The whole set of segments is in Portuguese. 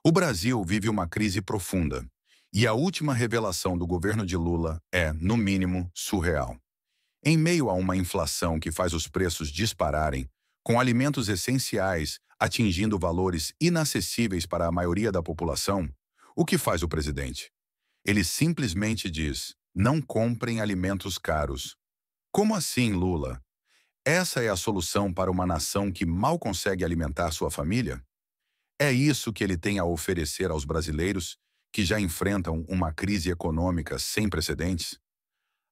O Brasil vive uma crise profunda, e a última revelação do governo de Lula é, no mínimo, surreal. Em meio a uma inflação que faz os preços dispararem, com alimentos essenciais atingindo valores inacessíveis para a maioria da população, o que faz o presidente? Ele simplesmente diz: não comprem alimentos caros. Como assim, Lula? Essa é a solução para uma nação que mal consegue alimentar sua família? É isso que ele tem a oferecer aos brasileiros que já enfrentam uma crise econômica sem precedentes?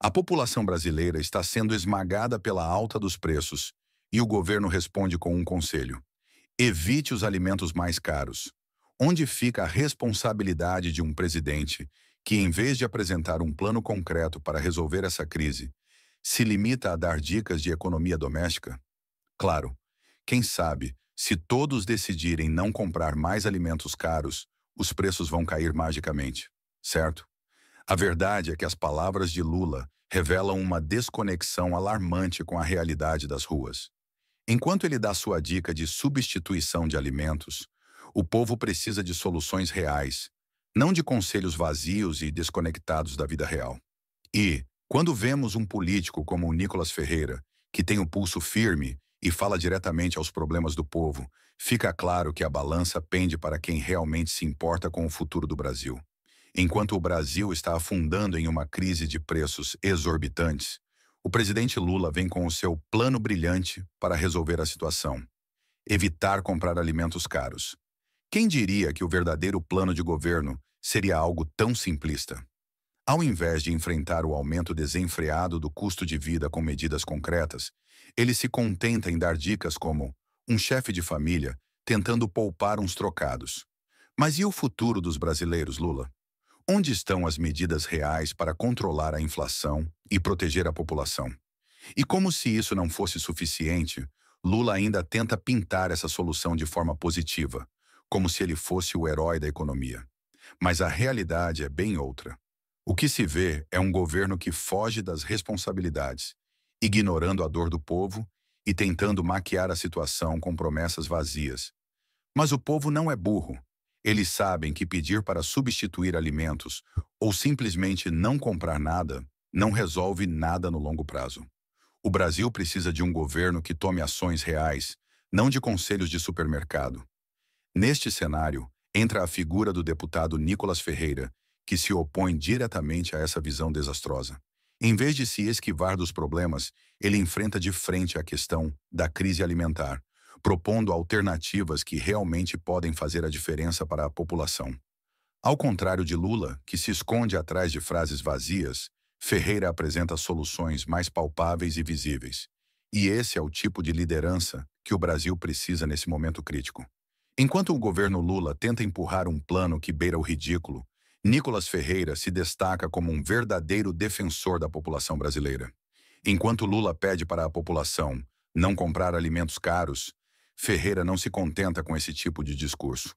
A população brasileira está sendo esmagada pela alta dos preços e o governo responde com um conselho: evite os alimentos mais caros. Onde fica a responsabilidade de um presidente que, em vez de apresentar um plano concreto para resolver essa crise, se limita a dar dicas de economia doméstica? Claro, quem sabe, se todos decidirem não comprar mais alimentos caros, os preços vão cair magicamente, certo? A verdade é que as palavras de Lula revelam uma desconexão alarmante com a realidade das ruas. Enquanto ele dá sua dica de substituição de alimentos, o povo precisa de soluções reais, não de conselhos vazios e desconectados da vida real. E, quando vemos um político como o Nicolas Ferreira, que tem o pulso firme e fala diretamente aos problemas do povo, fica claro que a balança pende para quem realmente se importa com o futuro do Brasil. Enquanto o Brasil está afundando em uma crise de preços exorbitantes, o presidente Lula vem com o seu plano brilhante para resolver a situação: evitar comprar alimentos caros. Quem diria que o verdadeiro plano de governo seria algo tão simplista? Ao invés de enfrentar o aumento desenfreado do custo de vida com medidas concretas, ele se contenta em dar dicas como um chefe de família tentando poupar uns trocados. Mas e o futuro dos brasileiros, Lula? Onde estão as medidas reais para controlar a inflação e proteger a população? E como se isso não fosse suficiente, Lula ainda tenta pintar essa solução de forma positiva, como se ele fosse o herói da economia. Mas a realidade é bem outra. O que se vê é um governo que foge das responsabilidades, ignorando a dor do povo e tentando maquiar a situação com promessas vazias. Mas o povo não é burro. Eles sabem que pedir para substituir alimentos ou simplesmente não comprar nada não resolve nada no longo prazo. O Brasil precisa de um governo que tome ações reais, não de conselhos de supermercado. Neste cenário, entra a figura do deputado Nicolas Ferreira, que se opõe diretamente a essa visão desastrosa. Em vez de se esquivar dos problemas, ele enfrenta de frente a questão da crise alimentar, propondo alternativas que realmente podem fazer a diferença para a população. Ao contrário de Lula, que se esconde atrás de frases vazias, Ferreira apresenta soluções mais palpáveis e visíveis. E esse é o tipo de liderança que o Brasil precisa nesse momento crítico. Enquanto o governo Lula tenta empurrar um plano que beira o ridículo, Nicolas Ferreira se destaca como um verdadeiro defensor da população brasileira. Enquanto Lula pede para a população não comprar alimentos caros, Ferreira não se contenta com esse tipo de discurso.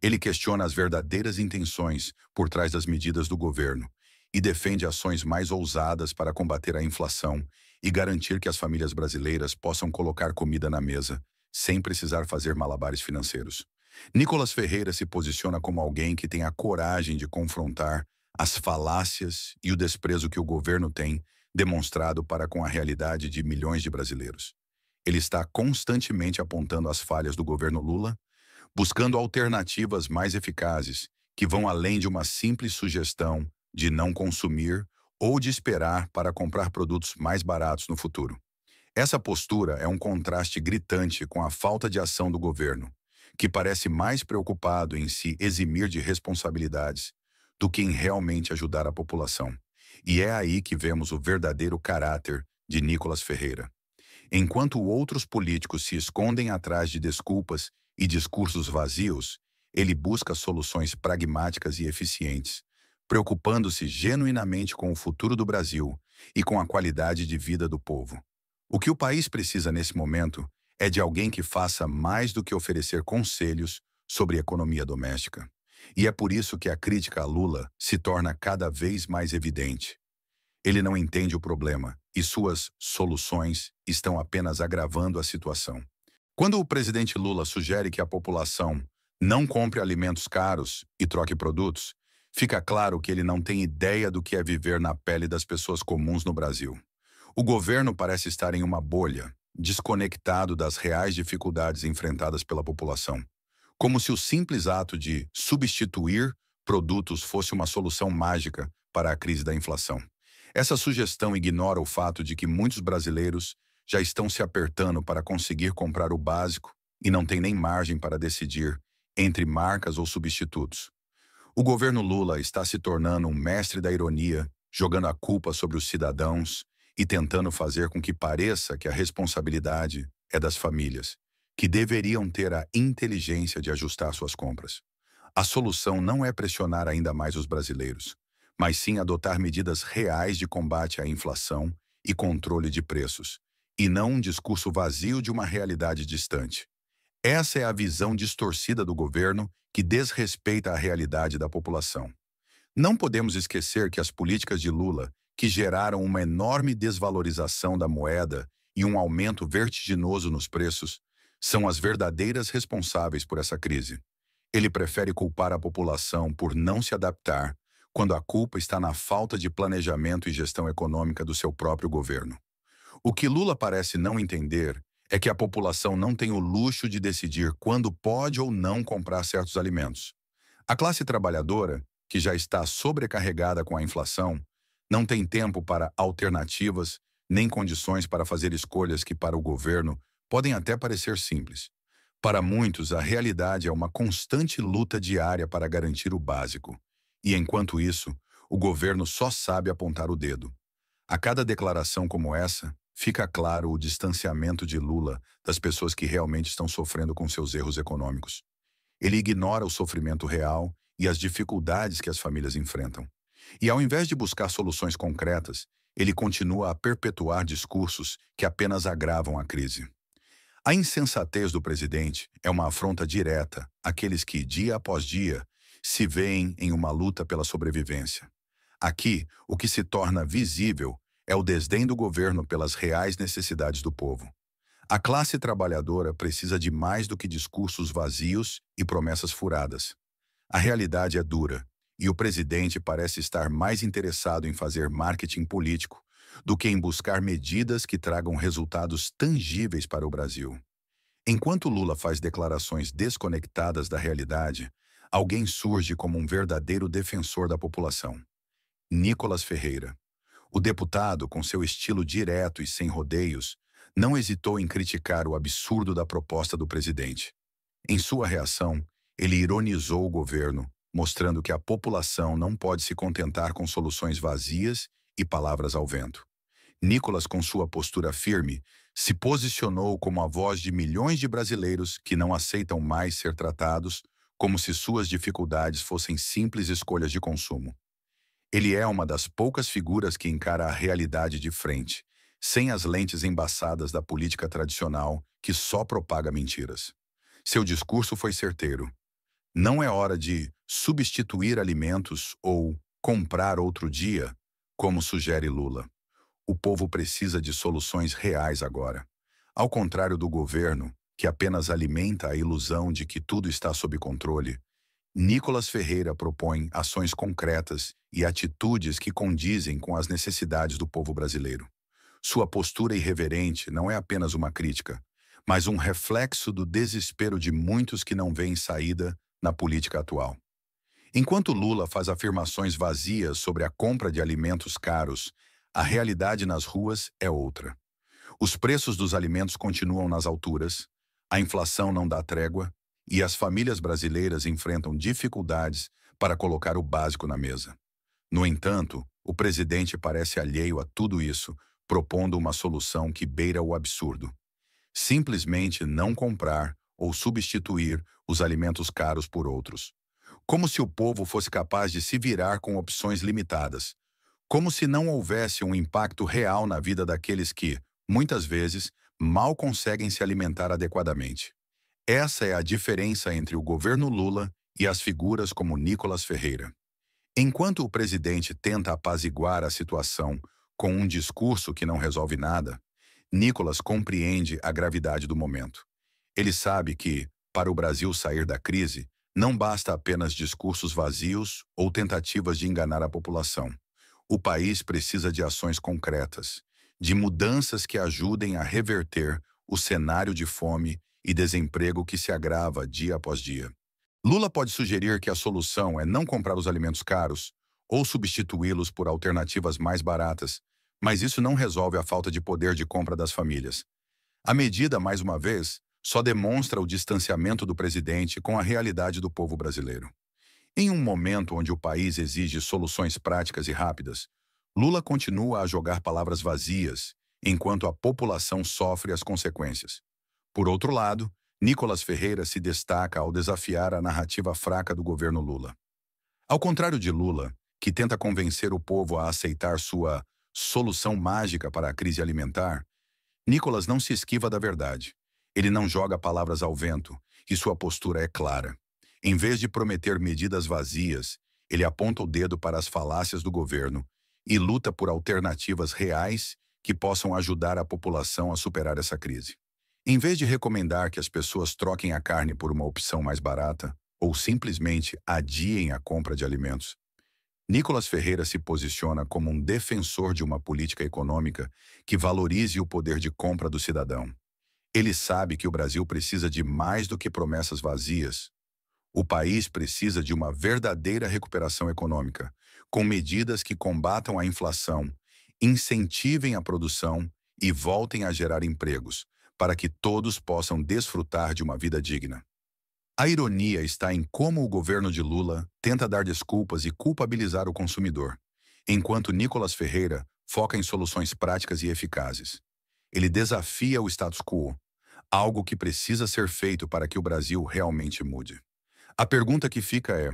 Ele questiona as verdadeiras intenções por trás das medidas do governo e defende ações mais ousadas para combater a inflação e garantir que as famílias brasileiras possam colocar comida na mesa, sem precisar fazer malabares financeiros. Nicolas Ferreira se posiciona como alguém que tem a coragem de confrontar as falácias e o desprezo que o governo tem demonstrado para com a realidade de milhões de brasileiros. Ele está constantemente apontando as falhas do governo Lula, buscando alternativas mais eficazes que vão além de uma simples sugestão de não consumir ou de esperar para comprar produtos mais baratos no futuro. Essa postura é um contraste gritante com a falta de ação do governo, que parece mais preocupado em se eximir de responsabilidades do que em realmente ajudar a população. E é aí que vemos o verdadeiro caráter de Nicolas Ferreira. Enquanto outros políticos se escondem atrás de desculpas e discursos vazios, ele busca soluções pragmáticas e eficientes, preocupando-se genuinamente com o futuro do Brasil e com a qualidade de vida do povo. O que o país precisa nesse momento é de alguém que faça mais do que oferecer conselhos sobre economia doméstica. E é por isso que a crítica a Lula se torna cada vez mais evidente. Ele não entende o problema e suas soluções estão apenas agravando a situação. Quando o presidente Lula sugere que a população Não compre alimentos caros e troque produtos. Fica claro que ele não tem ideia do que é viver na pele das pessoas comuns no Brasil. O governo parece estar em uma bolha, desconectado das reais dificuldades enfrentadas pela população, como se o simples ato de substituir produtos fosse uma solução mágica para a crise da inflação. Essa sugestão ignora o fato de que muitos brasileiros já estão se apertando para conseguir comprar o básico e não têm nem margem para decidir entre marcas ou substitutos. O governo Lula está se tornando um mestre da ironia, jogando a culpa sobre os cidadãos e tentando fazer com que pareça que a responsabilidade é das famílias, que deveriam ter a inteligência de ajustar suas compras. A solução não é pressionar ainda mais os brasileiros, mas sim adotar medidas reais de combate à inflação e controle de preços, e não um discurso vazio de uma realidade distante. Essa é a visão distorcida do governo que desrespeita a realidade da população. Não podemos esquecer que as políticas de Lula, que geraram uma enorme desvalorização da moeda e um aumento vertiginoso nos preços, são as verdadeiras responsáveis por essa crise. Ele prefere culpar a população por não se adaptar, quando a culpa está na falta de planejamento e gestão econômica do seu próprio governo. O que Lula parece não entender é que a população não tem o luxo de decidir quando pode ou não comprar certos alimentos. A classe trabalhadora, que já está sobrecarregada com a inflação, não tem tempo para alternativas, nem condições para fazer escolhas que, para o governo, podem até parecer simples. Para muitos, a realidade é uma constante luta diária para garantir o básico. E, enquanto isso, o governo só sabe apontar o dedo. A cada declaração como essa, fica claro o distanciamento de Lula das pessoas que realmente estão sofrendo com seus erros econômicos. Ele ignora o sofrimento real e as dificuldades que as famílias enfrentam. E ao invés de buscar soluções concretas, ele continua a perpetuar discursos que apenas agravam a crise. A insensatez do presidente é uma afronta direta àqueles que, dia após dia, se veem em uma luta pela sobrevivência. Aqui, o que se torna visível é o desdém do governo pelas reais necessidades do povo. A classe trabalhadora precisa de mais do que discursos vazios e promessas furadas. A realidade é dura, e o presidente parece estar mais interessado em fazer marketing político do que em buscar medidas que tragam resultados tangíveis para o Brasil. Enquanto Lula faz declarações desconectadas da realidade, alguém surge como um verdadeiro defensor da população. Nicolas Ferreira. O deputado, com seu estilo direto e sem rodeios, não hesitou em criticar o absurdo da proposta do presidente. Em sua reação, ele ironizou o governo, mostrando que a população não pode se contentar com soluções vazias e palavras ao vento. Nicolas, com sua postura firme, se posicionou como a voz de milhões de brasileiros que não aceitam mais ser tratados como se suas dificuldades fossem simples escolhas de consumo. Ele é uma das poucas figuras que encara a realidade de frente, sem as lentes embaçadas da política tradicional que só propaga mentiras. Seu discurso foi certeiro. Não é hora de substituir alimentos ou comprar outro dia, como sugere Lula. O povo precisa de soluções reais agora. Ao contrário do governo, que apenas alimenta a ilusão de que tudo está sob controle, Nicolas Ferreira propõe ações concretas e atitudes que condizem com as necessidades do povo brasileiro. Sua postura irreverente não é apenas uma crítica, mas um reflexo do desespero de muitos que não veem saída na política atual. Enquanto Lula faz afirmações vazias sobre a compra de alimentos caros, a realidade nas ruas é outra. Os preços dos alimentos continuam nas alturas, a inflação não dá trégua e as famílias brasileiras enfrentam dificuldades para colocar o básico na mesa. No entanto, o presidente parece alheio a tudo isso, propondo uma solução que beira o absurdo. Simplesmente não comprar ou substituir os alimentos caros por outros. Como se o povo fosse capaz de se virar com opções limitadas. Como se não houvesse um impacto real na vida daqueles que, muitas vezes, mal conseguem se alimentar adequadamente. Essa é a diferença entre o governo Lula e as figuras como Nicolas Ferreira. Enquanto o presidente tenta apaziguar a situação com um discurso que não resolve nada, Nicolas compreende a gravidade do momento. Ele sabe que, Para o Brasil sair da crise, não basta apenas discursos vazios ou tentativas de enganar a população. O país precisa de ações concretas, de mudanças que ajudem a reverter o cenário de fome e desemprego que se agrava dia após dia. Lula pode sugerir que a solução é não comprar os alimentos caros ou substituí-los por alternativas mais baratas, mas isso não resolve a falta de poder de compra das famílias. A medida, mais uma vez, só demonstra o distanciamento do presidente com a realidade do povo brasileiro. Em um momento onde o país exige soluções práticas e rápidas, Lula continua a jogar palavras vazias, enquanto a população sofre as consequências. Por outro lado, Nicolas Ferreira se destaca ao desafiar a narrativa fraca do governo Lula. Ao contrário de Lula, que tenta convencer o povo a aceitar sua solução mágica para a crise alimentar, Nicolas não se esquiva da verdade. Ele não joga palavras ao vento, e sua postura é clara. Em vez de prometer medidas vazias, ele aponta o dedo para as falácias do governo e luta por alternativas reais que possam ajudar a população a superar essa crise. Em vez de recomendar que as pessoas troquem a carne por uma opção mais barata ou simplesmente adiem a compra de alimentos, Nicolas Ferreira se posiciona como um defensor de uma política econômica que valorize o poder de compra do cidadão. Ele sabe que o Brasil precisa de mais do que promessas vazias. O país precisa de uma verdadeira recuperação econômica, com medidas que combatam a inflação, incentivem a produção e voltem a gerar empregos, para que todos possam desfrutar de uma vida digna. A ironia está em como o governo de Lula tenta dar desculpas e culpabilizar o consumidor, enquanto Nicolas Ferreira foca em soluções práticas e eficazes. Ele desafia o status quo, algo que precisa ser feito para que o Brasil realmente mude. A pergunta que fica é: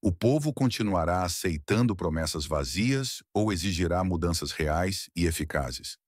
o povo continuará aceitando promessas vazias ou exigirá mudanças reais e eficazes?